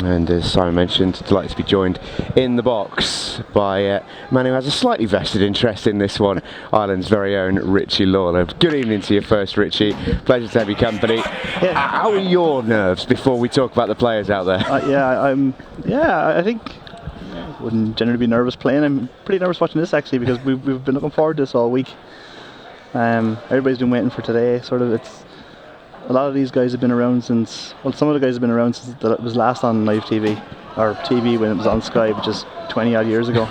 And as Simon mentioned, delighted to be joined in the box by a man who has a slightly vested interest in this one, Ireland's very own Richie Lawler. Good evening to you first, Richie. Pleasure to have you company. Yeah. How are your nerves before we talk about the players out there? I think I wouldn't generally be nervous playing. I'm pretty nervous watching this actually because we've been looking forward to this all week. Everybody's been waiting for today. A lot of these guys have been around since, well, some of the guys have been around since it was last on live TV, or TV when it was on Sky, which is 20 odd years ago.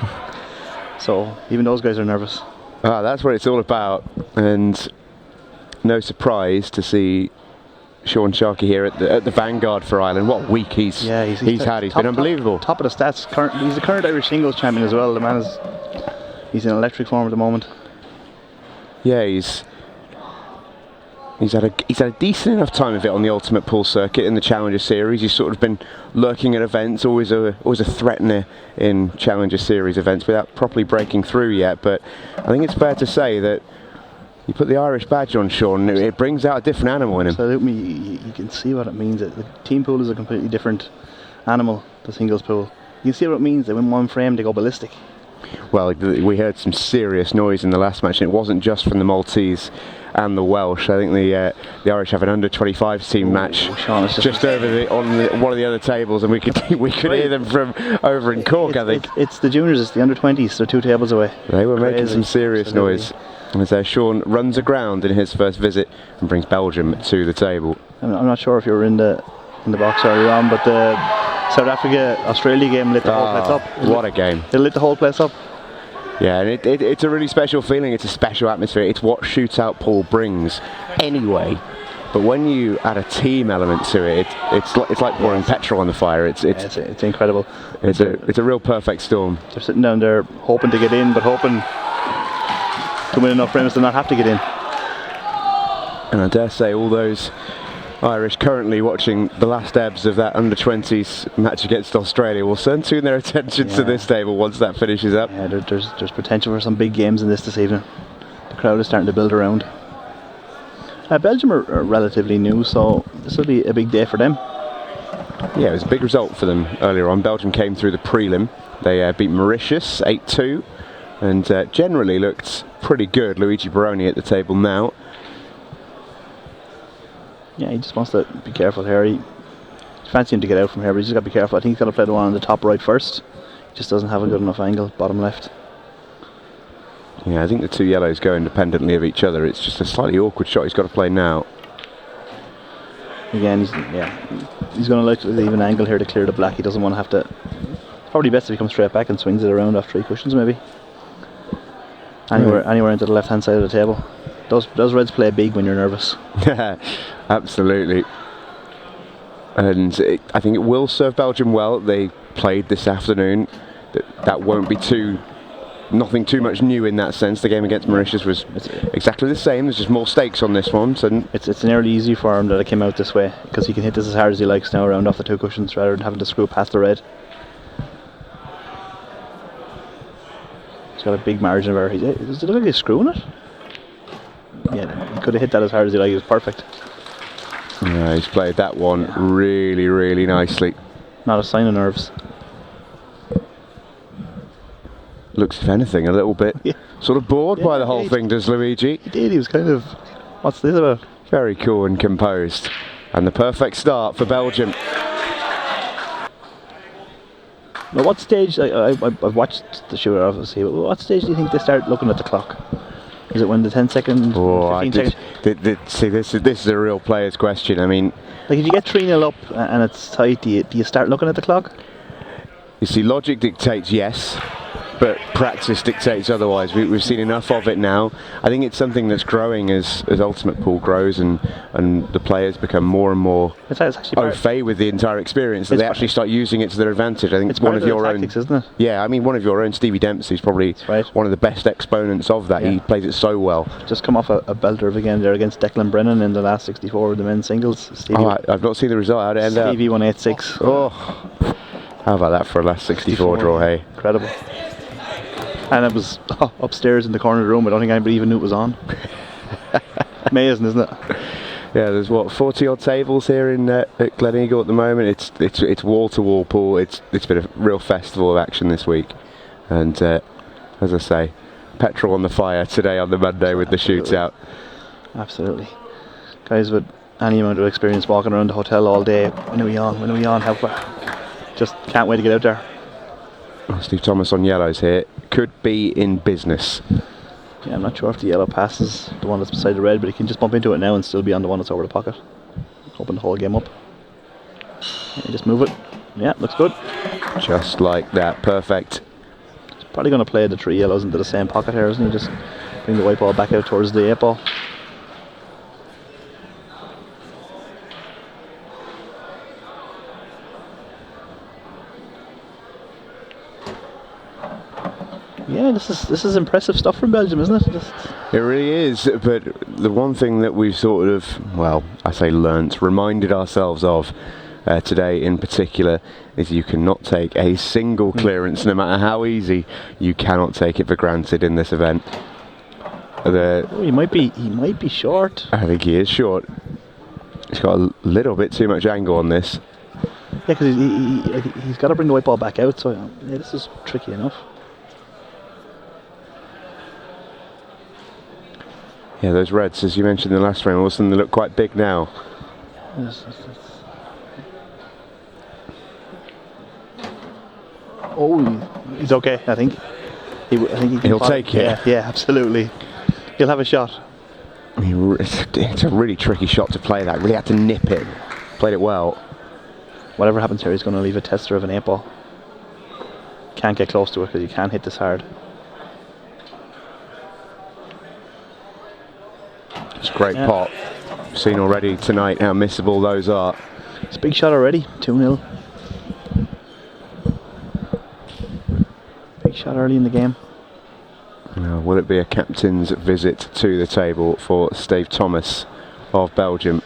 So even those guys are nervous. That's what it's all about, and no surprise to see Sean Sharkey here at the vanguard for Ireland. What a week he's had. He's been unbelievable. Top of the stats. He's the current Irish singles champion as well. The man he's in electric form at the moment. Yeah, He's had a decent enough time of it on the Ultimate Pool circuit in the Challenger Series. He's sort of been lurking at events, always a threatener in Challenger Series events without properly breaking through yet. But I think it's fair to say that you put the Irish badge on Sean, it brings out a different animal in him. Absolutely, you can see what it means. The team pool is a completely different animal, the singles pool. You can see what it means. They win one frame, they go ballistic. Well, we heard some serious noise in the last match, and it wasn't just from the Maltese and the Welsh. I think the Irish have an under 25s team match Sean, just over on one of the other tables, and we could hear them from over in Cork. I think it's the juniors, it's the under 20s. They're 2 tables away. They were making some serious noise. As Sean runs aground in his first visit and brings Belgium to the table. I'm not sure if you were in the box earlier on, but the South Africa-Australia game lit the whole place up. What a game. It lit the whole place up. Yeah, and it's a really special feeling. It's a special atmosphere. It's what shootout pool brings anyway. But when you add a team element to it, it's like pouring petrol on the fire. It's incredible. It's a real perfect storm. They're sitting down there hoping to get in, but hoping to win enough frames to not have to get in. And I dare say all those Irish currently watching the last ebbs of that under-20s match against Australia will turn their attention to this table once that finishes up. Yeah, there's potential for some big games in this evening. The crowd is starting to build around. Belgium are relatively new, so this will be a big day for them. Yeah, it was a big result for them earlier on. Belgium came through the prelim. They beat Mauritius 8-2 and generally looked pretty good. Luigi Baroni at the table now. Yeah, he just wants to be careful here. He's fancying to get out from here, but he's just got to be careful. I think he's got to play the one on the top right first. He just doesn't have a good enough angle, bottom left. Yeah, I think the two yellows go independently of each other. It's just a slightly awkward shot he's got to play now. Again, he's going to like to leave an angle here to clear the black. He doesn't want to have to. It's probably best if he comes straight back and swings it around off 3 cushions, maybe. Anywhere into the left-hand side of the table. Those reds play big when you're nervous. Absolutely. And I think it will serve Belgium well. They played this afternoon. That won't be nothing too much new in that sense. The game against Mauritius was exactly the same. There's just more stakes on this one. So it's nearly easy for him that it came out this way, because he can hit this as hard as he likes now around off the 2 cushions rather than having to screw past the red. He's got a big margin of error. Does it look like he's screwing it? Yeah, he could have hit that as hard as he liked. It was perfect. Yeah, he's played that one really, really nicely. Not a sign of nerves. Looks, if anything, a little bit sort of bored by the whole thing, does Luigi? He did. He was kind of, what's this about? Very cool and composed. And the perfect start for Belgium. Now, what stage, I've watched the shootout obviously, but what stage do you think they start looking at the clock? Is it when the 10 seconds, 15 seconds? See, this is a real player's question. I mean, like if you get 3-0 up and it's tight, do you start looking at the clock? You see, logic dictates yes, but practice dictates otherwise. We've seen enough of it now. I think it's something that's growing as Ultimate Pool grows and the players become more and more au fait with the entire experience, that they actually start using it to their advantage. I think it's one of your tactics, isn't it? Yeah, I mean, one of your own, Stevie Dempsey, is probably one of the best exponents of that. Yeah. He plays it so well. Just come off a belter of a game there against Declan Brennan in the last 64 of the men's singles. Stevie, I've not seen the result. How'd it end up? Stevie won 8-6. Oh, how about that for a last 64 draw, hey? Incredible. And it was upstairs in the corner of the room. I don't think anybody even knew it was on. Amazing, isn't it? Yeah, there's what 40 odd tables here in at Gleneagle at the moment. It's wall to wall pool. It's been a real festival of action this week, and as I say, petrol on the fire today on the Monday with the shootout. Absolutely, guys with any amount of experience walking around the hotel all day. When are we on? How far? Just can't wait to get out there. Oh, Steve Thomas on yellows here. Could be in business. Yeah, I'm not sure if the yellow passes the one that's beside the red, but he can just bump into it now and still be on the one that's over the pocket. Open the whole game up. Yeah, just move it. Yeah, looks good. Just like that, perfect. He's probably going to play the 3 yellows into the same pocket here, isn't he? Just bring the white ball back out towards the 8 ball. Yeah, this is impressive stuff from Belgium, isn't it? It really is, but the one thing that we've sort of, well, I say learnt, reminded ourselves of today in particular, is you cannot take a single clearance, no matter how easy. You cannot take it for granted in this event. He might be short. I think he is short. He's got a little bit too much angle on this. Yeah, because he's got to bring the white ball back out, so yeah, this is tricky enough. Yeah, those reds, as you mentioned in the last round, all of a sudden they look quite big now. Yes. Oh, he's okay, I think. He'll take it. Yeah, absolutely. He'll have a shot. I mean, it's a really tricky shot to play that. Really had to nip it. Played it well. Whatever happens here, he's going to leave a tester of an 8 ball. Can't get close to it because you can't hit this hard. It's a great pot. Seen already tonight how missable those are. It's a big shot already, 2-0. Big shot early in the game. Now, will it be a captain's visit to the table for Steve Thomas of Belgium?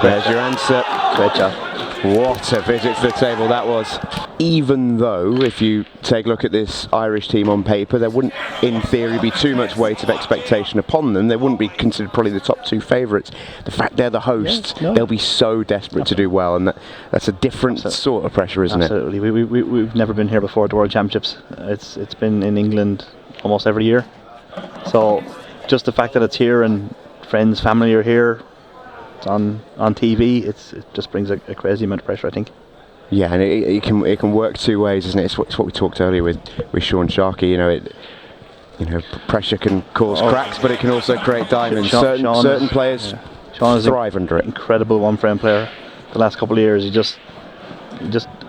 There's your answer. Great shot. What a visit to the table that was. Even though, if you take a look at this Irish team on paper, there wouldn't, in theory, be too much weight of expectation upon them. They wouldn't be considered probably the top 2 favourites. The fact they're the hosts, they'll be so desperate to do well, and that's a different sort of pressure, isn't it? Absolutely. We've never been here before at the World Championships. It's been in England almost every year. So just the fact that it's here and friends, family are here, it's on TV, it just brings a crazy amount of pressure, I think. Yeah, and it can work 2 ways, isn't it? It's what we talked earlier with Sean Sharkey. Pressure can cause cracks, but it can also create diamonds. Certain players thrive under it. Incredible one-frame player. The last couple of years, he just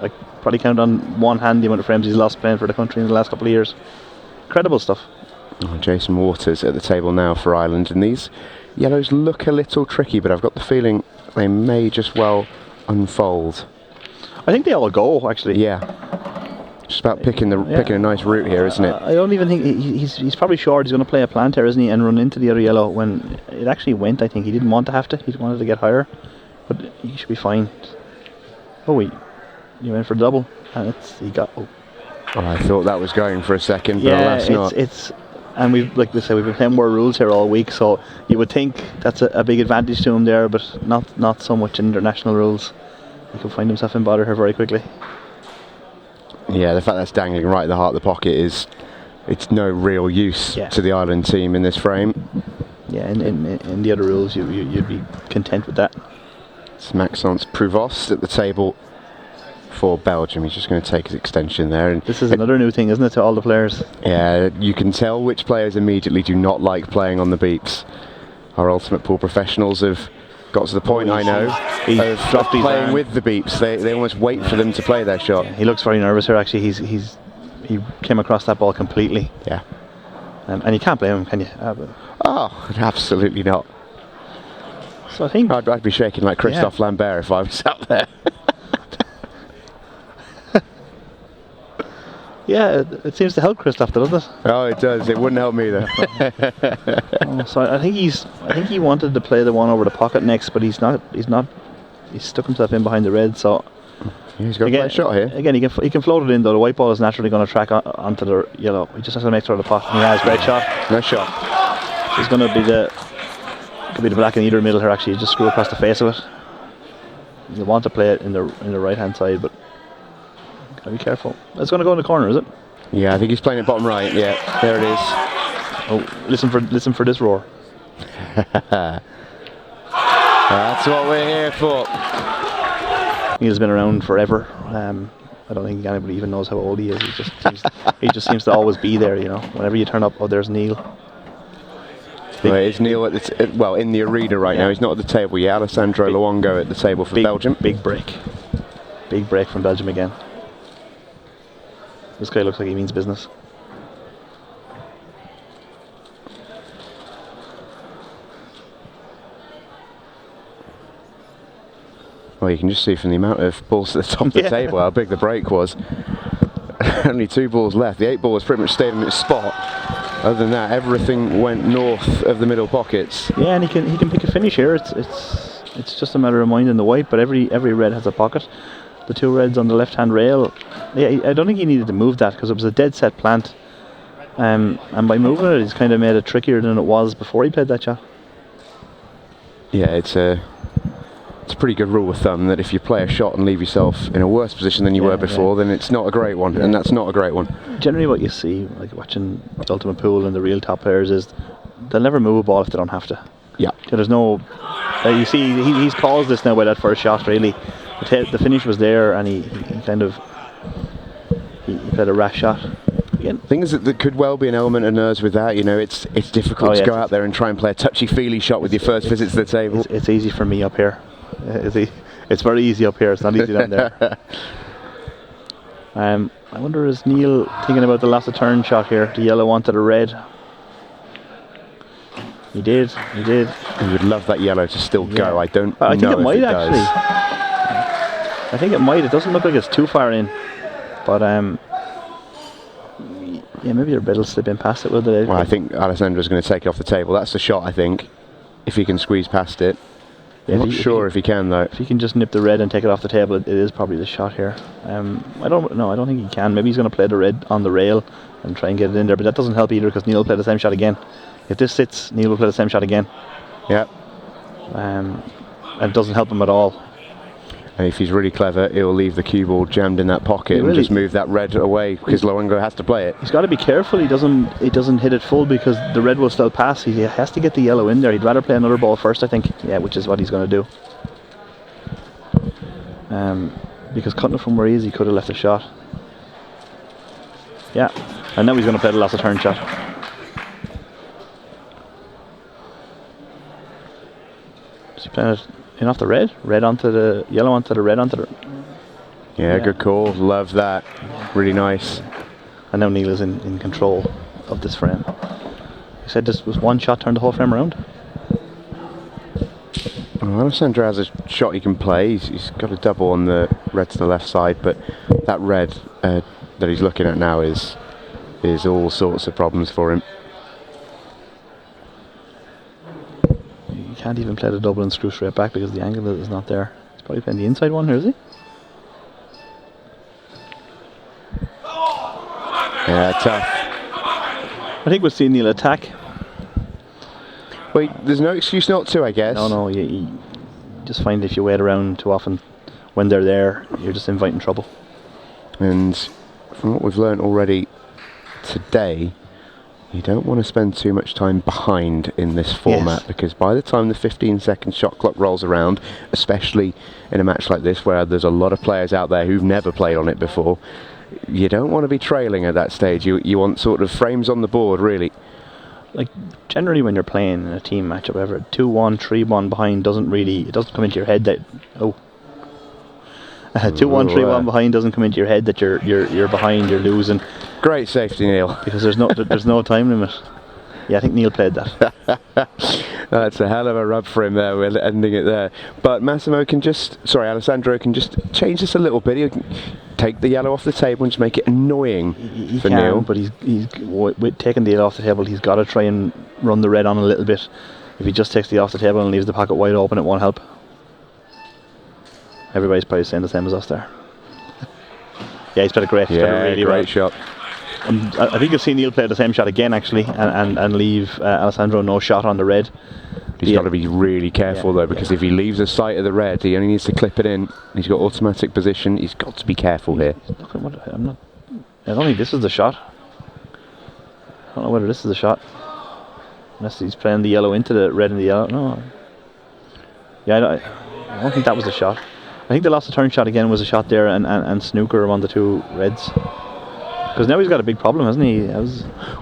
like probably count on one hand the amount of frames he's lost playing for the country in the last couple of years. Incredible stuff. Oh, Jason Waters at the table now for Ireland, and these yellows look a little tricky, but I've got the feeling they may just well unfold. I think they all go, actually. Yeah. Just about picking a nice route here, isn't it? I don't even think he's probably short. He's going to play a plant here, isn't he, and run into the other yellow when it actually went. I think he didn't want to have to. He wanted to get higher, but he should be fine. Oh, he went for double, and he got. Oh, I thought that was going for a second, but alas not. And we've, like we said, we've been playing more rules here all week, so you would think that's a big advantage to him there, but not so much in international rules. He could find himself in bother here very quickly. Yeah, the fact that's dangling right at the heart of the pocket it's no real use to the Ireland team in this frame. Yeah, in the other rules, you'd be content with that. It's Maxence Prouvost at the table for Belgium. He's just going to take his extension there. And this is another new thing, isn't it, to all the players? Yeah, you can tell which players immediately do not like playing on the beeps. Our ultimate pool professionals have got to the point, I know, of playing with the beeps. They almost wait for them to play their shot. Yeah, he looks very nervous here, actually. He came across that ball completely. Yeah. And you can't blame him, can you? Oh, absolutely not. So I think I'd be shaking like Christophe Lambert if I was out there. Yeah, it seems to help Christophe, doesn't it? Oh, it does. It wouldn't help me though. So I think he wanted to play the one over the pocket next, but he's not. He's stuck himself in behind the red. So he's got a great shot here. Again, he can float it in though. The white ball is naturally going to track onto the yellow. He just has to make sure of the pot. And he has a great shot. Nice shot. It's going to be could be the black in either middle here. Actually, you just screw across the face of it. You want to play it in the right hand side, but gotta be careful. It's going to go in the corner, is it? Yeah, I think he's playing it bottom right. Yeah, there it is. Oh, listen for this roar. That's what we're here for. Neil's been around forever. I don't think anybody even knows how old he is. He just seems to always be there. You know, whenever you turn up, oh, there's Neil. Well, is Neil in the arena right now? He's not at the table yet. Alessandro Luongo at the table for Belgium. Big break from Belgium again. This guy looks like he means business. Well, you can just see from the amount of balls at the top of the table how big the break was. Only 2 balls left. The 8 ball has pretty much stayed in its spot. Other than that, everything went north of the middle pockets. Yeah, and he can pick a finish here. It's just a matter of minding the white, but every red has a pocket. The 2 reds on the left-hand rail. Yeah, I don't think he needed to move that because it was a dead set plant. And by moving it, he's kind of made it trickier than it was before he played that shot. Yeah, it's a pretty good rule of thumb that if you play a shot and leave yourself in a worse position than you were before, then it's not a great one, and that's not a great one. Generally what you see, like watching the Ultimate Pool and the real top players, is they'll never move a ball if they don't have to. Yeah. There's no... you see, he's caused this now by that first shot, really. The finish was there, and he kind of... He played a rash shot. Again. The thing is that there could well be an element of nerves with that. You know, it's difficult to go out there and try and play a touchy-feely shot with your first visit to the table. It's easy for me up here. It's very easy up here. It's not easy down there. I wonder, is Neil thinking about the last of turn shot here? The yellow onto the red. He did. He would love that yellow to still go. I think it might actually. I think it might. It doesn't look like it's too far in, but yeah, maybe their bed will slip in past it, will they? Well, I think Alessandro's going to take it off the table. That's the shot, I think, if he can squeeze past it. I'm not sure if he can, though. If he can just nip the red and take it off the table, it is probably the shot here. I don't think he can. Maybe he's going to play the red on the rail and try and get it in there, but that doesn't help either because Neil will play the same shot again. If this sits, Neil will play the same shot again. Yeah. And it doesn't help him at all. And if he's really clever, he'll leave the cue ball jammed in that pocket and just move that red away because Luongo has to play it. He's got to be careful. He doesn't hit it full because the red will still pass. He has to get the yellow in there. He'd rather play another ball first, I think. Yeah, which is what he's going to do. Because cutting it from where he is, he could have left a shot. Yeah, and now he's going to play the last of turn shot. Is he playing it in off the red? Red onto the yellow onto the red onto the... Yeah, good call. Love that. Really nice. And now Neil is in control of this frame. He said this was one shot, turned the whole frame around. Well, Alessandro has a shot he can play. He's got a double on the red to the left side, but that red that he's looking at now is all sorts of problems for him. He can't even play the double and screw straight back because the angle is not there. He's probably playing the inside one here, is he? Yeah, tough. I think we'll see Neil attack. Wait, there's no excuse not to, I guess. No, you just find if you wait around too often, when they're there, you're just inviting trouble. And from what we've learned already today, you don't want to spend too much time behind in this format, because by the time the 15-second shot clock rolls around, especially in a match like this where there's a lot of players out there who've never played on it before, you don't want to be trailing at that stage. You want sort of frames on the board, really. Like generally when you're playing in a team match or whatever, 2-1, 3-1 behind doesn't come into your head that 2-1, 3-1 behind doesn't come into your head that you're behind, you're losing. Great safety, Neil. Because there's no time limit. Yeah, I think Neil played that. That's a hell of a rub for him there. We're ending it there. But Alessandro can just change this a little bit. He can take the yellow off the table and just make it annoying for Neil. But he's with taking the yellow off the table, he's got to try and run the red on a little bit. If he just takes the off the table and leaves the pocket wide open, it won't help. Everybody's probably saying the same as us there. Yeah, he's played a great, great shot. I think you'll see Neil play the same shot again actually, and leave Alessandro no shot on the red. He's got to be really careful though, because if he leaves the sight of the red, he only needs to clip it in. He's got automatic position. He's got to be careful here. Look at what I don't think this is the shot. I don't know whether this is the shot. Unless he's playing the yellow into the red and the yellow. No. Yeah, I don't think that was the shot. I think the lost the turn shot again was a shot there, and snooker on the two reds. Because now he's got a big problem, hasn't he?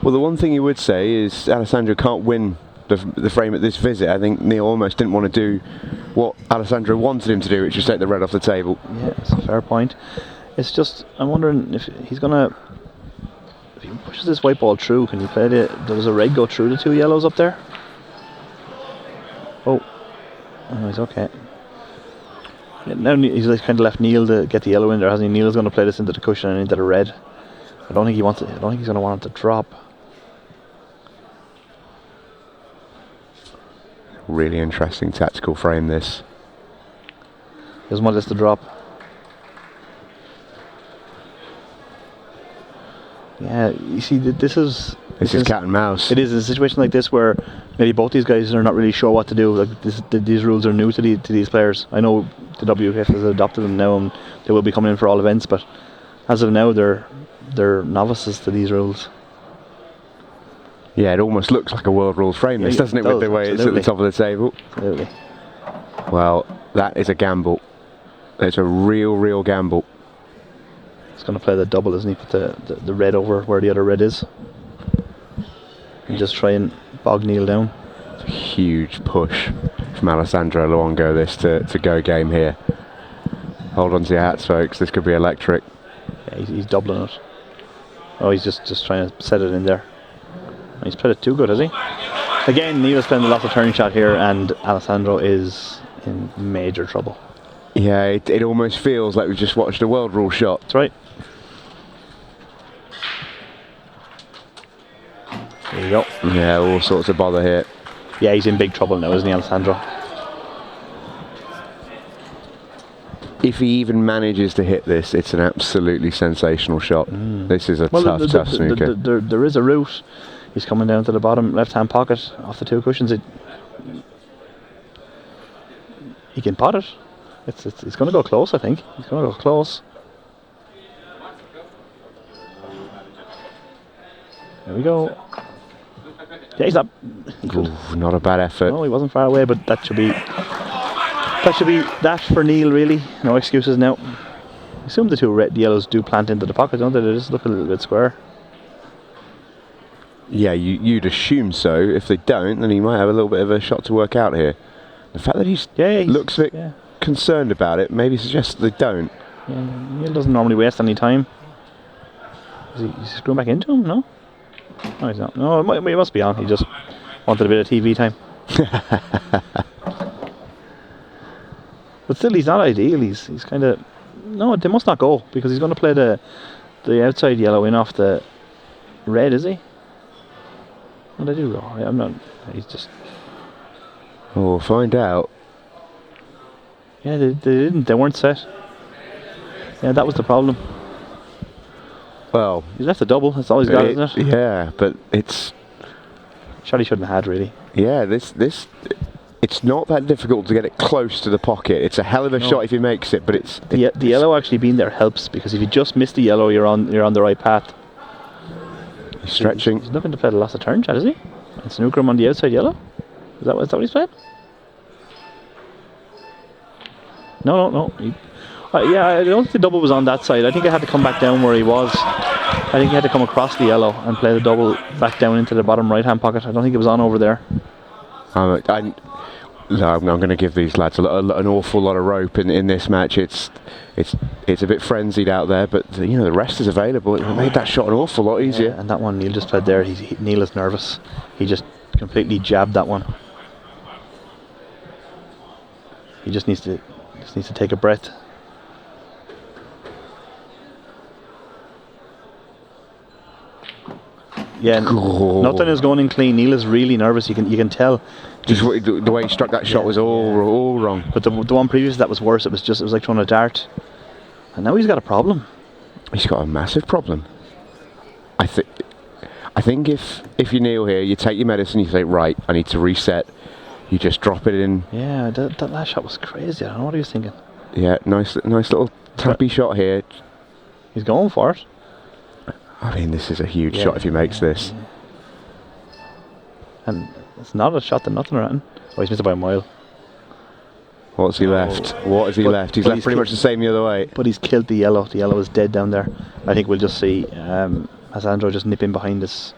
Well, the one thing you would say is Alessandro can't win the frame at this visit. I think Neil almost didn't want to do what Alessandro wanted him to do, which was take the red off the table. Yeah, that's a fair point. It's just, I'm wondering if he's going to... If he pushes this white ball through, can he play does a red go through the two yellows up there? Oh, he's okay. Yeah, now he's like kind of left Neil to get the yellow in there, hasn't he? Neil's going to play this into the cushion and into the red. I don't think he wants it. I don't think he's going to want it to drop. Really interesting tactical frame this. He doesn't want this to drop. Yeah, you see, this is cat and mouse. It is a situation like this where maybe both these guys are not really sure what to do. Like these rules are new to these players. I know the WF has adopted them now, and they will be coming in for all events. But as of now, they're novices to these rules. Yeah, it almost looks like a world rules frame, this, doesn't it, with the way it's at the top of the table? Absolutely. Well, that is a gamble. It's a real gamble. He's going to play the double, isn't he? Put the red over where the other red is. And just try and bog Neil down. It's a huge push from Alessandro Luongo, this to go game here. Hold on to your hats, folks. This could be electric. Yeah, he's doubling it. Oh, he's just trying to set it in there. He's played it too good, has he? Again, Neil's playing the lots of turn shot here, and Alessandro is in major trouble. Yeah, it almost feels like we've just watched a world rule shot. That's right. There you go. Yeah, all sorts of bother here. Yeah, he's in big trouble now, isn't he, Alessandro? If he even manages to hit this, it's an absolutely sensational shot. This is a tough snooker. There is a route. He's coming down to the bottom left-hand pocket off the two cushions. He can pot it. It's going to go close, I think. He's going to go close. There we go. Yeah, he's not. Ooh, not a bad effort. No, he wasn't far away, but that should be that for Neil, really. No excuses now. I assume the two yellows do plant into the pocket, don't they? They just look a little bit square. Yeah, you'd assume so. If they don't, then he might have a little bit of a shot to work out here. The fact that he looks a bit concerned about it maybe suggests they don't. Yeah, Neil doesn't normally waste any time. Is he screwing back into him? No? No, he's not. No, he must be on. He just wanted a bit of TV time. But still, he's not ideal. He's kind of... No, they must not go, because he's going to play the outside yellow in off the red, is he? Well, they do go. I'm not... He's just... Oh, we'll find out. Yeah, they didn't. They weren't set. Yeah, that was the problem. Well... He's left a double. That's all he's got, isn't it? Yeah, but it's... Shot he shouldn't have had, really. Yeah, this... It's not that difficult to get it close to the pocket. It's a hell of a shot if he makes it, but it's... The yellow actually being there helps, because if you just miss the yellow, you're on the right path. He's stretching. He's looking to play the loss of turn shot, is he? And snooker him on the outside yellow? Is that what he's playing? No. Yeah, I don't think the double was on that side. I think I had to come back down where he was. I think he had to come across the yellow and play the double back down into the bottom right-hand pocket. I don't think it was on over there. I'm going to give these lads an awful lot of rope in this match. It's a bit frenzied out there, but the rest is available. It made that shot an awful lot easier. Yeah, and that one Neil just played there. Neil is nervous. He just completely jabbed that one. He just needs to take a breath. Yeah, nothing is going in clean. Neil is really nervous. You can tell. Just the way he struck that shot was all wrong. But the one previous that was worse. It was like throwing a dart. And now he's got a problem. He's got a massive problem. I think if you kneel here, you take your medicine, you say, right, I need to reset. You just drop it in. Yeah, that last shot was crazy. I don't know what he was thinking. Yeah, nice little tappy shot here. He's going for it. I mean, this is a huge shot if he makes this. Yeah. And it's not a shot to nothing around. Oh, he's missed it by a mile. What's he left? What has he left? He's left pretty much the same the other way. But he's killed the yellow. The yellow is dead down there. I think we'll just see Alessandro just nip in behind us.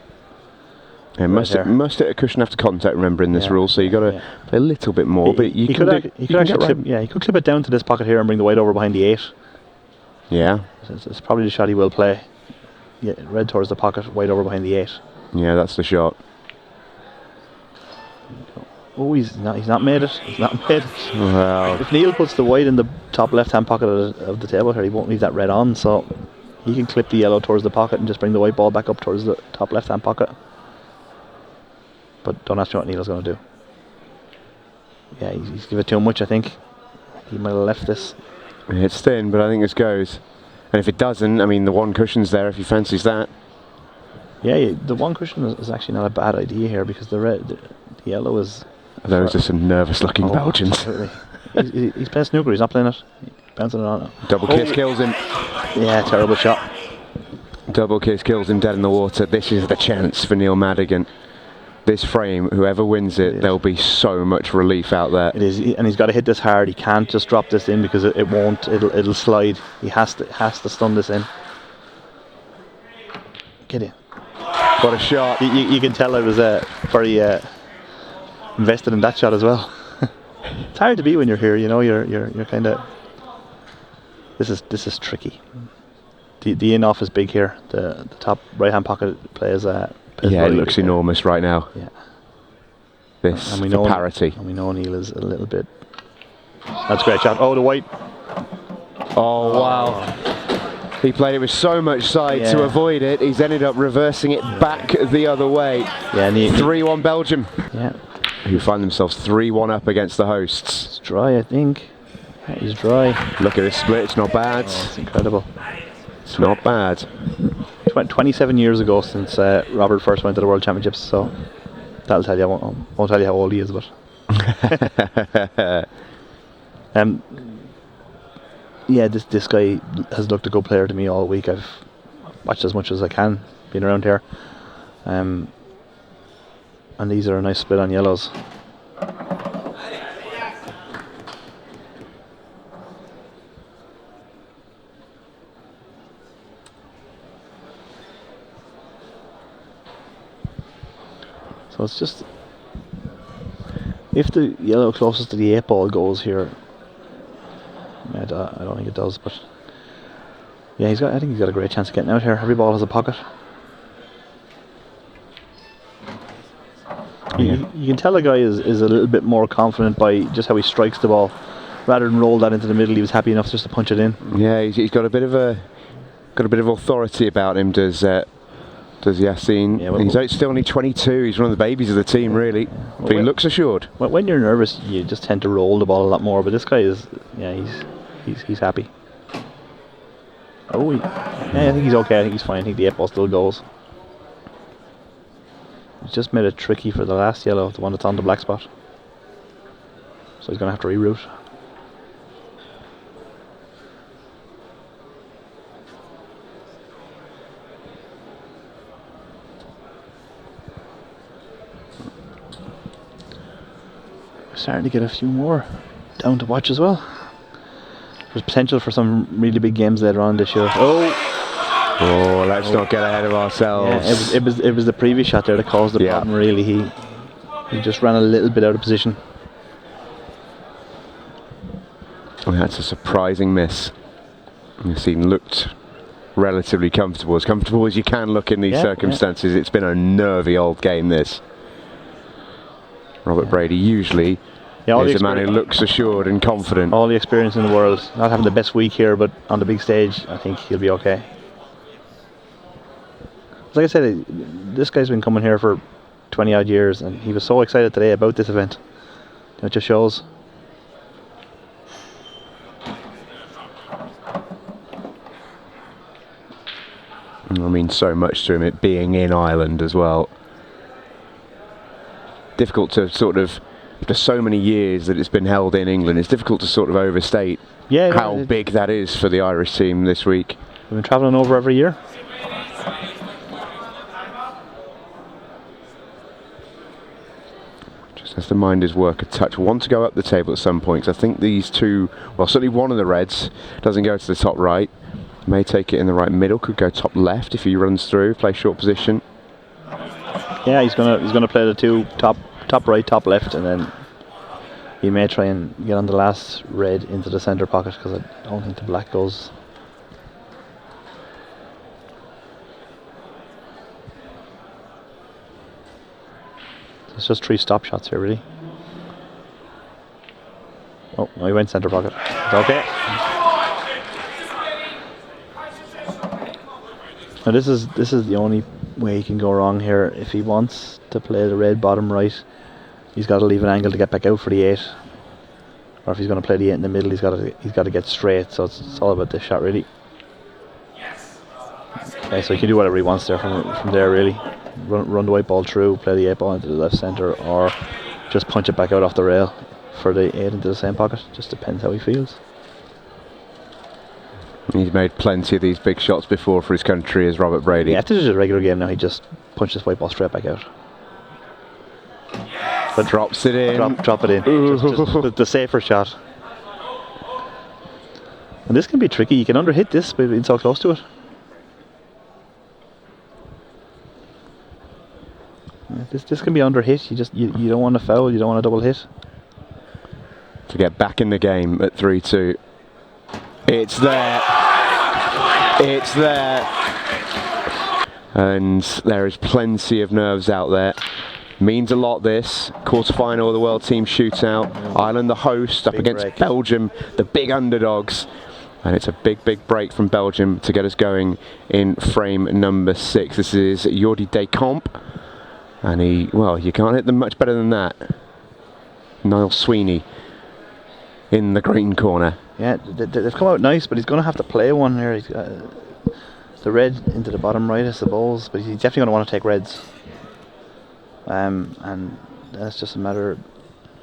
Yeah, must hit a cushion after contact, remember, in this rule, so you got to play a little bit more. But he could actually clip it down to this pocket here and bring the white over behind the 8. Yeah. It's probably the shot he will play. Yeah, red towards the pocket, white over behind the 8. Yeah, that's the shot. Oh, he's not made it. He's not made it. Wow. If Neil puts the white in the top left-hand pocket of the table here, he won't leave that red on, so he can clip the yellow towards the pocket and just bring the white ball back up towards the top left-hand pocket. But don't ask me what Neil's going to do. Yeah, he's given it too much, I think. He might have left this. It's thin, but I think this goes. And if it doesn't, I mean, the one cushion's there if he fancies that. Yeah, the one cushion is actually not a bad idea here because the yellow is... Those are some nervous-looking Belgians. Absolutely. He's playing snooker, he's not playing it. Bouncing it on. Double kiss kills him. Yeah, terrible shot. Double kiss kills him dead in the water. This is the chance for Neil Madigan. This frame, whoever wins it, there'll be so much relief out there. It is, and he's got to hit this hard. He can't just drop this in because it won't. It'll slide. He has to stun this in. Get in. What a shot! You can tell I was very invested in that shot as well. It's hard to be when you're here. You know, you're kind of. This is tricky. The in off is big here. The top right hand pocket plays. Yeah, it looks enormous right now. Yeah. This and we know parity. And we know Neil is a little bit. That's a great shot. Oh, the white. Oh wow! He played it with so much side to avoid it. He's ended up reversing it back the other way. Yeah, 3-1 Belgium. Yeah. Who find themselves 3-1 up against the hosts. It's dry, I think. Yeah, he's dry. Look at this split. It's not bad. Oh, it's incredible. It's not bad. 27 years ago since Robert first went to the World Championships, so that'll tell you. I won't tell you how old he is, but yeah, this guy has looked a good player to me all week. I've watched as much as I can, being around here, and these are a nice split on yellows. So it's just, if the yellow closest to the 8 ball goes here, I don't think it does, but yeah, I think he's got a great chance of getting out here. Every ball has a pocket. You can tell the guy is a little bit more confident by just how he strikes the ball. Rather than roll that into the middle, he was happy enough just to punch it in. Yeah, he's got a bit of authority about him. Does Yassine? Yeah, he's still only 22. He's one of the babies of the team, really. Yeah. But he looks assured. When you're nervous, you just tend to roll the ball a lot more. But this guy is, he's happy. Oh, I think he's okay. I think he's fine. I think the 8 ball still goes. He's just made it tricky for the last yellow, the one that's on the black spot. So he's going to have to reroute. Starting to get a few more down to watch as well. There's potential for some really big games later on this year. Oh, let's not get ahead of ourselves. Yeah, it was the previous shot there that caused the problem. Really, he just ran a little bit out of position. Oh, that's a surprising miss. Yassine looked relatively comfortable, as comfortable as you can look in these circumstances. It's been a nervy old game, this. Robert Brady usually is a man who looks assured and confident. All the experience in the world. Not having the best week here, but on the big stage, I think he'll be okay. Like I said, this guy's been coming here for 20 odd years, and he was so excited today about this event. It just shows. I mean, so much to him, it being in Ireland as well. Difficult to sort of, after so many years that it's been held in England, it's difficult to sort of overstate how big that is for the Irish team this week. We've been travelling over every year. Just has to mind his work a touch. Want to go up the table at some point, 'cause I think these two, well, certainly one of the Reds doesn't go to the top right. May take it in the right middle, could go top left if he runs through, play short position. Yeah, he's gonna play the two top right, top left, and then he may try and get on the last red into the centre pocket, because I don't think the black goes. It's just 3 stop shots here, really. Oh, no, he went centre pocket. It's okay. Now this is the only way he can go wrong here. If he wants to play the red bottom right, he's got to leave an angle to get back out for the 8. Or if he's going to play the 8 in the middle, he's got to get straight. So it's all about this shot, really. Okay, so he can do whatever he wants there from there, really. Run the white ball through, play the 8 ball into the left centre, or just punch it back out off the rail for the 8 into the same pocket. Just depends how he feels. He's made plenty of these big shots before for his country as Robert Brady. Yeah, if this is a regular game now, he just punches white ball straight back out. But drops it in. Drop it in. Just the safer shot. And this can be tricky. You can underhit this by being so close to it. This can be underhit. You don't want to foul. You don't want to double hit. To get back in the game at 3-2. It's there. It's there. And there is plenty of nerves out there. Means a lot, this. Quarter-final of the World Team Shootout. Ireland the host, up against break. Belgium, the big underdogs. And it's a big, big break from Belgium to get us going in frame number 6. This is Jordi Decamp. And well, you can't hit them much better than that. Niall Sweeney in the green corner. Yeah, they've come out nice, but he's going to have to play one here. He's got the red into the bottom right, I suppose, but he's definitely going to want to take reds. And that's just a matter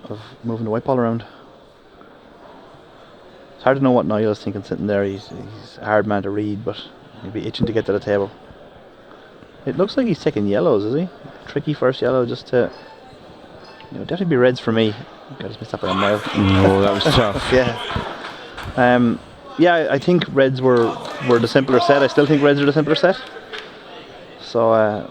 of moving the white ball around. It's hard to know what Niall is thinking sitting there. He's a hard man to read, but he'll be itching to get to the table. It looks like he's taking yellows, is he? Tricky first yellow, just to, definitely be reds for me. I just missed up by a mile. Oh, that was tough. Yeah. Yeah, I think reds were the simpler set. I still think reds are the simpler set. So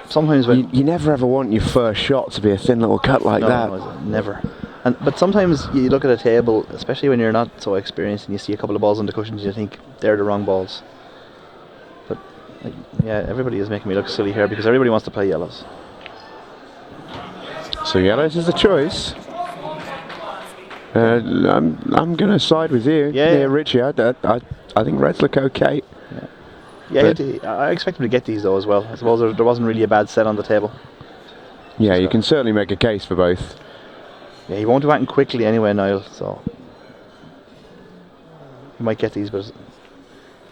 sometimes when you never ever want your first shot to be a thin little cut like that. No, never. But sometimes you look at a table, especially when you're not so experienced, and you see a couple of balls on the cushions, you think they're the wrong balls. But yeah, everybody is making me look silly here because everybody wants to play yellows. So yellows is the choice. I'm going to side with you. Yeah, Richie. I think reds look okay. Yeah, I expect him to get these though as well. I suppose there wasn't really a bad set on the table. Yeah, you can certainly make a case for both. Yeah, he won't do acting quickly anyway, Niall, so he might get these, but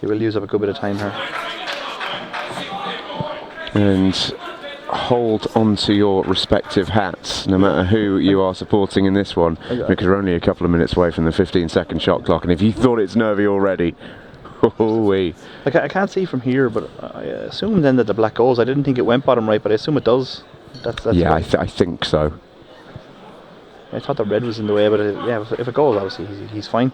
he will use up a good bit of time here. And hold on to your respective hats, no matter who you are supporting in this one, because we're only a couple of minutes away from the 15-second shot clock, and if you thought it's nervy already, oh-wee. I can't see from here, but I assume then that the black goes. I didn't think it went bottom right, but I assume it does. That's yeah, I think so. I thought the red was in the way, but if it goes, obviously he's fine.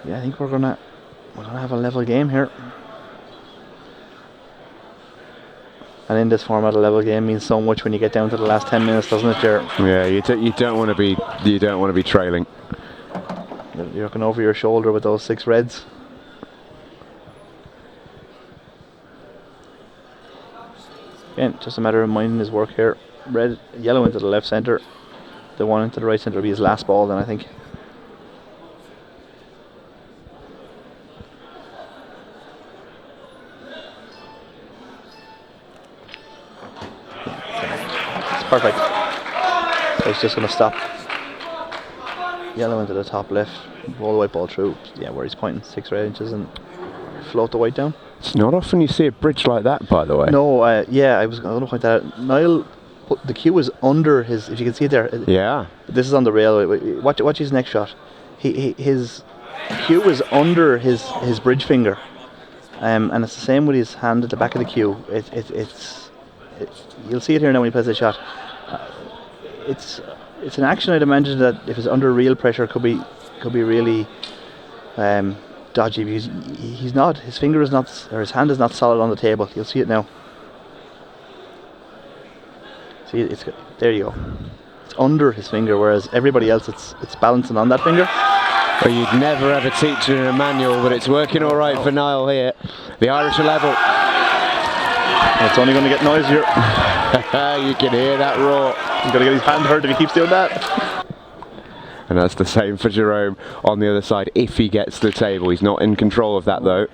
Yeah, I think we're gonna have a level game here. And in this format, a level game means so much when you get down to the last 10 minutes, doesn't it, Jared? Yeah, you don't want to be trailing. You're looking over your shoulder with those 6 reds. Again, just a matter of minding his work here. Yellow into the left centre. The one into the right centre will be his last ball then, I think. It's perfect. So it's just going to stop. Yellow into the top left, roll the white ball through. Yeah, where he's pointing 6 red inches and float the white down. It's not often you see a bridge like that, by the way. No, yeah, I was going to point that out. Niall, the cue is under his. If you can see it there. Yeah. This is on the rail. Watch his next shot. His cue is under his bridge finger, and it's the same with his hand at the back of the cue. It's you'll see it here now when he plays the shot. It's an action I'd imagine that if it's under real pressure could be really dodgy, because he's not. His finger is not, or his hand is not solid on the table. You'll see it now. See, it's there. You go. It's under his finger, whereas everybody else, it's balancing on that finger. Well, you'd never ever teach it in a manual, but it's working all right for Niall here. The Irish are level. It's only going to get noisier. You can hear that roar. He's going to get his hand hurt if he keeps doing that. And that's the same for Jerome on the other side, if he gets the table. He's not in control of that, though.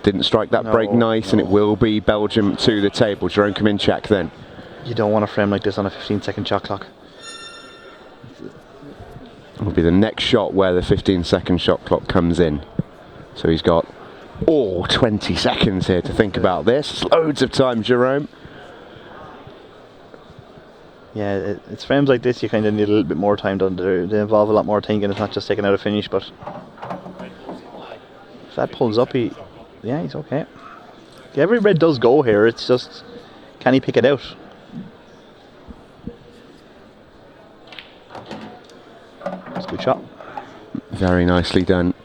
Didn't strike that break nice, and it will be Belgium to the table. Jerome Kaminczak then. You don't want a frame like this on a 15-second shot clock. Will be the next shot where the 15-second shot clock comes in. So he's got 20 seconds here to think about this. Loads of time, Jerome. Yeah, it's frames like this you kind of need a little bit more time done. They involve a lot more thinking. It's not just taking out a finish, but if that pulls up, he's okay. Every red does go here. It's just, can he pick it out? That's a good shot. Very nicely done.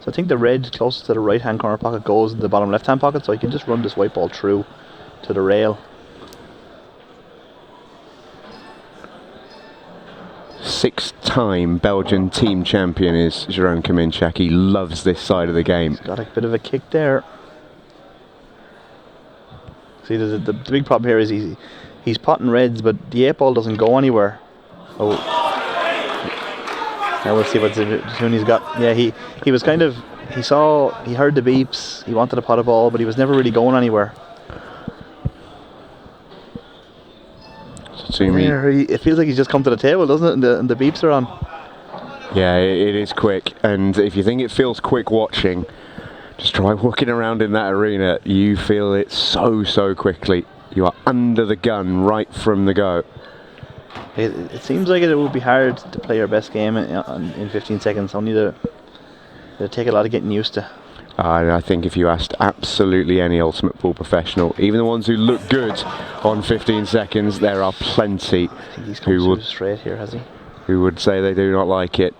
So I think the red closest to the right hand corner pocket goes in the bottom left hand pocket, so I can just run this white ball through to the rail. 6-time Belgian team champion is Jerome Kaminczak. He loves this side of the game. He's got a bit of a kick there. See, the big problem here is he's potting reds, but the 8 ball doesn't go anywhere. Oh. Now we'll see what tune he's got. Yeah, he was kind of, he heard the beeps, he wanted to pot a ball, but he was never really going anywhere. It feels like he's just come to the table, doesn't it? And the beeps are on. Yeah, it is quick. And if you think it feels quick watching, just try walking around in that arena. You feel it so quickly. You are under the gun right from the go. It seems like it would be hard to play your best game in 15 seconds. Only it'll take a lot of getting used to. I think if you asked absolutely any ultimate pool professional, even the ones who look good on 15 seconds, there are plenty he's come too straight here, has he? Who would say they do not like it.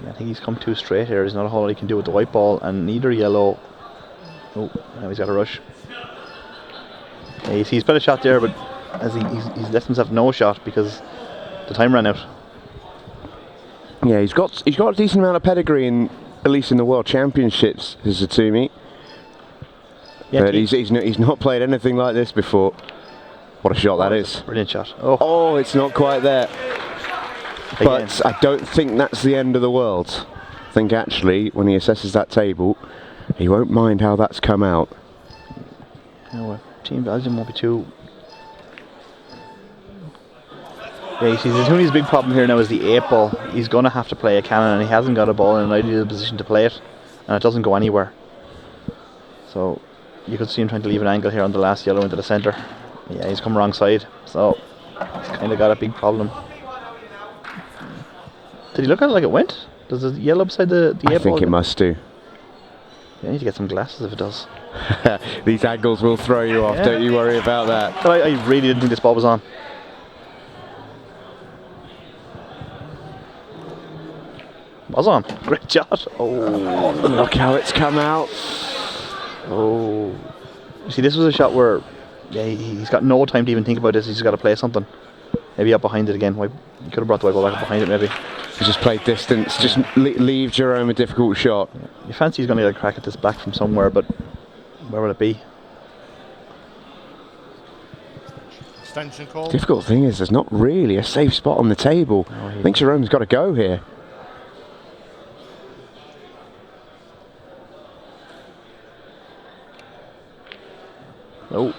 Yeah, I think he's come too straight here. There's not a whole lot he can do with the white ball, and neither yellow. Oh, now he's got a rush. Yeah, he's put a shot there, but as he's left himself no shot because the time ran out. Yeah, he's got a decent amount of pedigree in, at least in the World Championships, Zatumi. Yeah, but he's not played anything like this before. What a shot that is! Brilliant shot. Oh, it's not quite there. But I don't think that's the end of the world. I think actually, when he assesses that table, he won't mind how that's come out. No, Team Belgium won't be too. Yeah, you see, Zatuni's big problem here now is the 8 ball. He's going to have to play a cannon, and he hasn't got a ball in an ideal position to play it, and it doesn't go anywhere. So you could see him trying to leave an angle here on the last yellow into the centre. Yeah, he's come wrong side, so he's kind of got a big problem. Did he look at it like it went? Does the yellow beside the 8 ball? I think it must do. Yeah, I need to get some glasses if it does. These angles will throw you off, don't you worry about that. But I really didn't think this ball was on. Was on. Great shot. Oh, look how it's come out. Oh. You see, this was a shot where he's got no time to even think about this. He's just got to play something. Maybe up behind it again. He could have brought the white ball back up behind it maybe. He just played distance. Just leave Jerome a difficult shot. Yeah. You fancy he's going to get a crack at this back from somewhere, but where will it be? Extension call. Difficult thing is there's not really a safe spot on the table. I think Jerome's got to go here. Oh,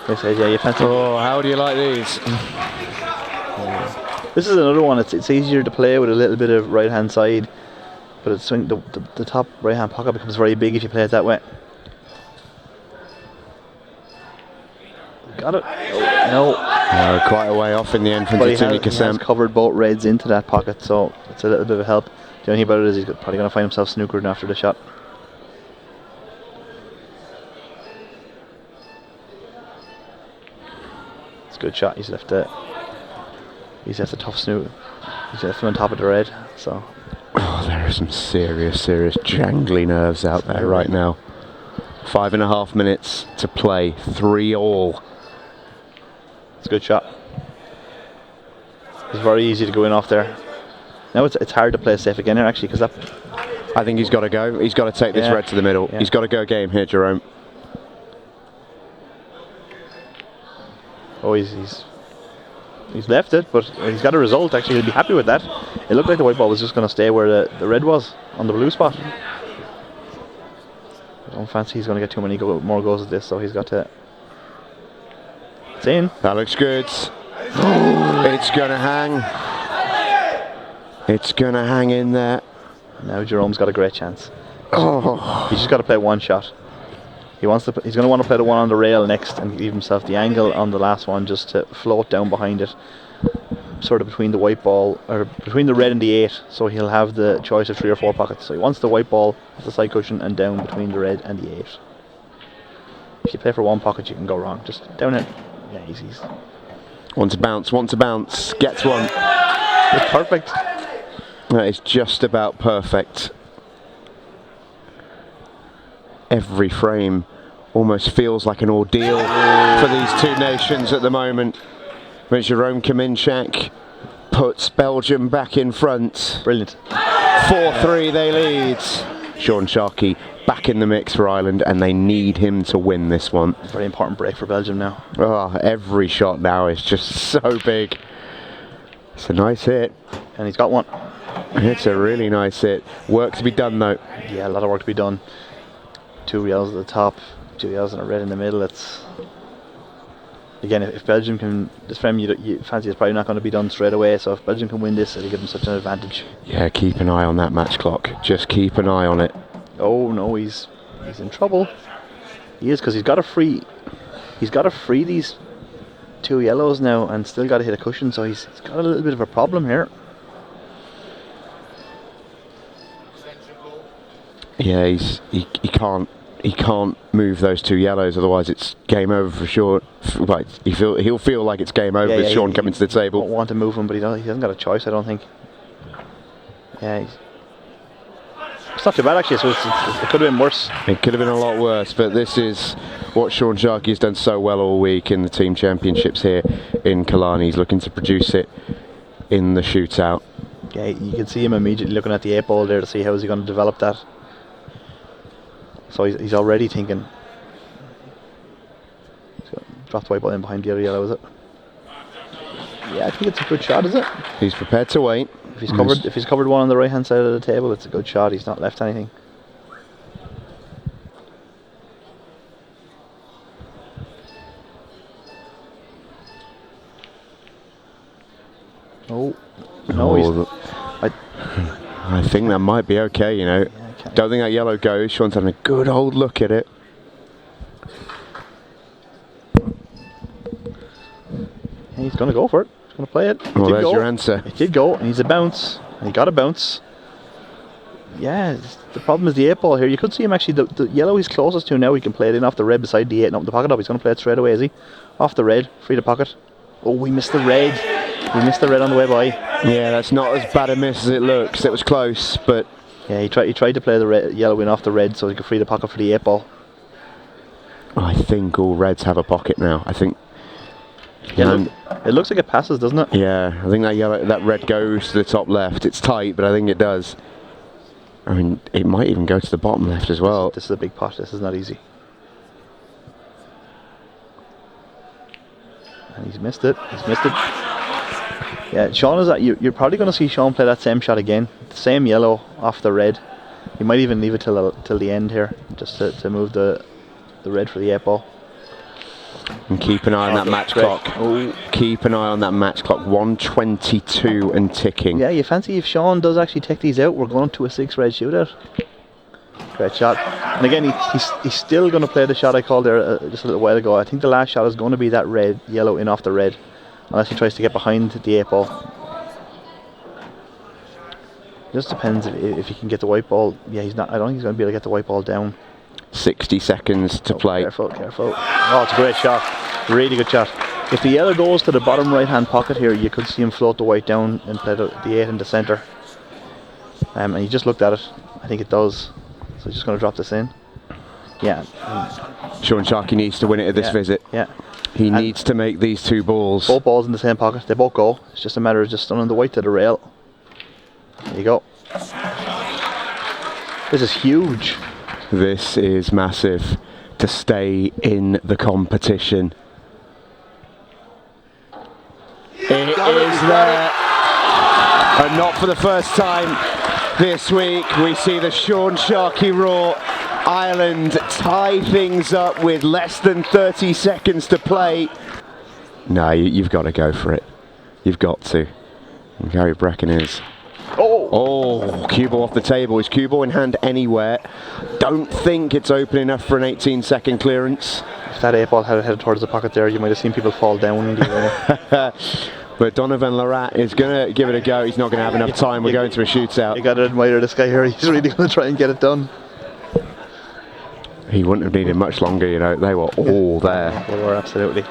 this is, yeah, you fancy. Oh, how do you like these? This is another one. It's easier to play with a little bit of right hand side, but it's the top right hand pocket becomes very big if you play it that way. Got it. Oh, no. Quite a way off in the end from But he Tunica has covered both reds into that pocket, so it's a little bit of help. The only thing about it is he's probably going to find himself snookered after the shot. It's a good shot. He's left the tough snoot. He's left him on top of the red. So. Oh, there are some serious jangly nerves out there right now. 5.5 minutes to play. 3-all. It's a good shot. It's very easy to go in off there. Now it's hard to play safe again here actually because that. I think he's got to go. He's got to take this red to the middle. Yeah. He's got to go game here, Jerome. Oh, he's left it, but he's got a result. Actually, he'll be happy with that. It looked like the white ball was just going to stay where the red was on the blue spot. I don't fancy he's going to get too many more goals at this, so he's got to. It's in. That looks good. It's going to hang. It's going to hang in there. Now Jerome's got a great chance. Oh. He's just got to play one shot. He's going to want to play the one on the rail next and give himself the angle on the last one just to float down behind it, sort of between the white ball or between the red and the 8. So he'll have the choice of 3 or 4 pockets. So he wants the white ball off the side cushion and down between the red and the 8. If you play for one pocket, you can go wrong. Just down it. Yeah, easy. Want to bounce. Gets one. It's perfect. That is just about perfect. Every frame almost feels like an ordeal for these two nations at the moment. When Jerome Kaminczak puts Belgium back in front. Brilliant. 4-3 they lead. Sean Sharkey back in the mix for Ireland, and they need him to win this one. Very important break for Belgium now. Oh, every shot now is just so big. It's a nice hit. And he's got one. It's a really nice hit. Work to be done though. Yeah, a lot of work to be done. 2 yellows at the top, 2 yellows and a red in the middle. It's again, if Belgium can, this frame you fancy is probably not going to be done straight away. So if Belgium can win this, it'll give them such an advantage. Yeah, keep an eye on that match clock. Just keep an eye on it. Oh no, he's in trouble. He is, because he's got to free these 2 yellows now and still got to hit a cushion. So he's got a little bit of a problem here. Yeah, he can't move those 2 yellows, otherwise it's game over for sure. Right, he'll feel like it's game over with Sean coming to the table. Won't want to move him, but he hasn't got a choice, I don't think. Yeah, it's not too bad actually. So it could have been worse. It could have been a lot worse, but this is what Sean Sharkey has done so well all week in the team championships here in Killarney. He's looking to produce it in the shootout. Yeah, you can see him immediately looking at the 8 ball there to see how is he going to develop that. So he's already thinking. Drop the white ball in behind the other yellow, is it? Yeah, I think it's a good shot, is it? He's prepared to wait. If he's covered one on the right hand side of the table, it's a good shot. He's not left anything. Oh no! I think that might be okay. You know, don't think that yellow goes. Sean's having a good old look at it. And he's going to go for it. He's going to play it. Well, there's your answer. It did go, and he's a bounce. And he got a bounce. Yeah, the problem is the 8 ball here. You could see him actually, the yellow he's closest to now, he can play it in off the red beside the 8 and open the pocket up. He's going to play it straight away, is he? Off the red, free the pocket. Oh, we missed the red. We missed the red on the way by. Yeah, that's not as bad a miss as it looks. It was close, but... Yeah, he tried to play the yellow in off the red so he could free the pocket for the 8 ball. I think all reds have a pocket now. I think... Yeah, it looks like it passes, doesn't it? Yeah, I think that red goes to the top left. It's tight, but I think it does. I mean, it might even go to the bottom left as well. This is a big pot. This is not easy. And he's missed it. Yeah, Sean is that. You're probably going to see Sean play that same shot again. The same yellow off the red. He might even leave it till the end here, just to move the red for the 8 ball. And keep an eye on that match clock. Keep an eye on that match clock. 1:22 and ticking. Yeah, you fancy if Sean does actually take these out, we're going to a 6 red shootout. Great shot. And again, he's still going to play the shot I called there just a little while ago. I think the last shot is going to be that red, yellow in off the red. Unless he tries to get behind the 8 ball. Just depends if he can get the white ball. Yeah, he's not. I don't think he's going to be able to get the white ball down. 60 seconds to play. Careful, careful. Oh, it's a great shot. Really good shot. If the yellow goes to the bottom right hand pocket here, you could see him float the white down and play the 8 in the centre. And he just looked at it. I think it does. So he's just going to drop this in. Yeah. Sean Sharkey needs to win it at this visit. Yeah. He needs to make these 2 balls. Both balls in the same pocket. They both go. It's just a matter of just stunning the white to the rail. There you go. This is huge. This is massive to stay in the competition. It is there. And not for the first time this week. We see the Sean Sharkey Raw. Ireland tie things up with less than 30 seconds to play. No, you've got to go for it. You've got to. And Gary Brecken is. Oh, cue ball off the table. Is cue ball in hand anywhere? Don't think it's open enough for an 18-second clearance. If that 8 ball had headed towards the pocket there, you might have seen people fall down. But Donovan Larat is going to give it a go. He's not going to have enough time. We're going to a shootout. You got to admire this guy here. He's really going to try and get it done. He wouldn't have needed much longer, you know. They were all there. They were, absolutely.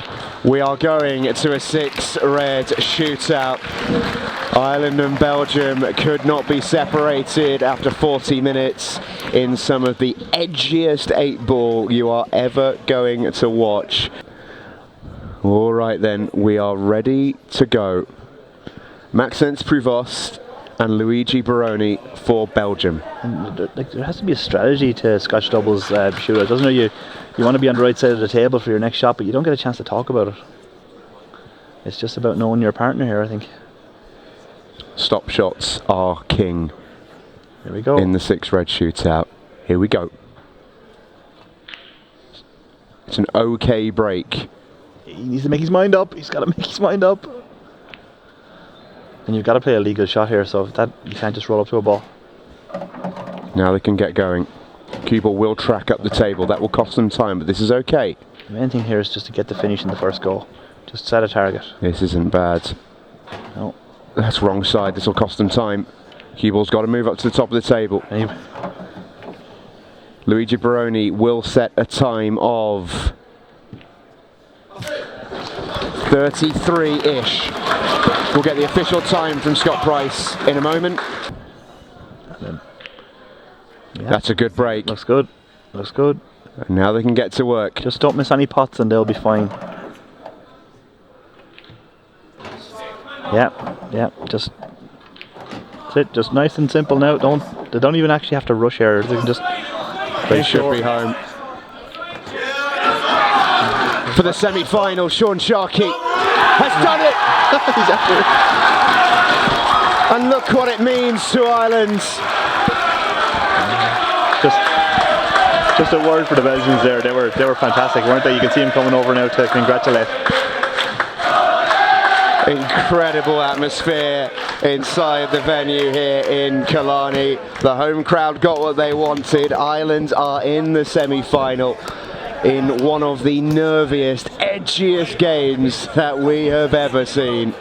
We are going to a 6 red shootout. Ireland and Belgium could not be separated after 40 minutes in some of the edgiest 8 ball you are ever going to watch. All right then, we are ready to go. Maxence Prouvost and Luigi Baroni for Belgium. And, there has to be a strategy to Scotch doubles shootouts, doesn't there? You want to be on the right side of the table for your next shot, but you don't get a chance to talk about it. It's just about knowing your partner here, I think. Stop shots are king. Here we go. In the 6 red shootout. Here we go. It's an okay break. He needs to make his mind up. He's got to make his mind up. And you've got to play a legal shot here, so that you can't just roll up to a ball. Now they can get going. Cue ball will track up the table. That will cost them time, but this is okay. The main thing here is just to get the finish in the first go. Just set a target. This isn't bad. No. That's wrong side. This will cost them time. Cue ball's got to move up to the top of the table. Luigi Baroni will set a time of 33-ish. We'll get the official time from Scott Price in a moment. Yeah. That's a good break. Looks good. Looks good. And now they can get to work. Just don't miss any pots and they'll be fine. Yeah, just that's it. Just nice and simple now. They don't even actually have to rush here. They can just. They should be home. For the semi-final, Sean Sharkey has done it. He's after it. And look what it means to Ireland. Just a word for the Belgians there. They were fantastic, weren't they? You can see them coming over now to congratulate. Incredible atmosphere inside the venue here in Killarney. The home crowd got what they wanted. Ireland are in the semi-final in one of the nerviest, edgiest games that we have ever seen.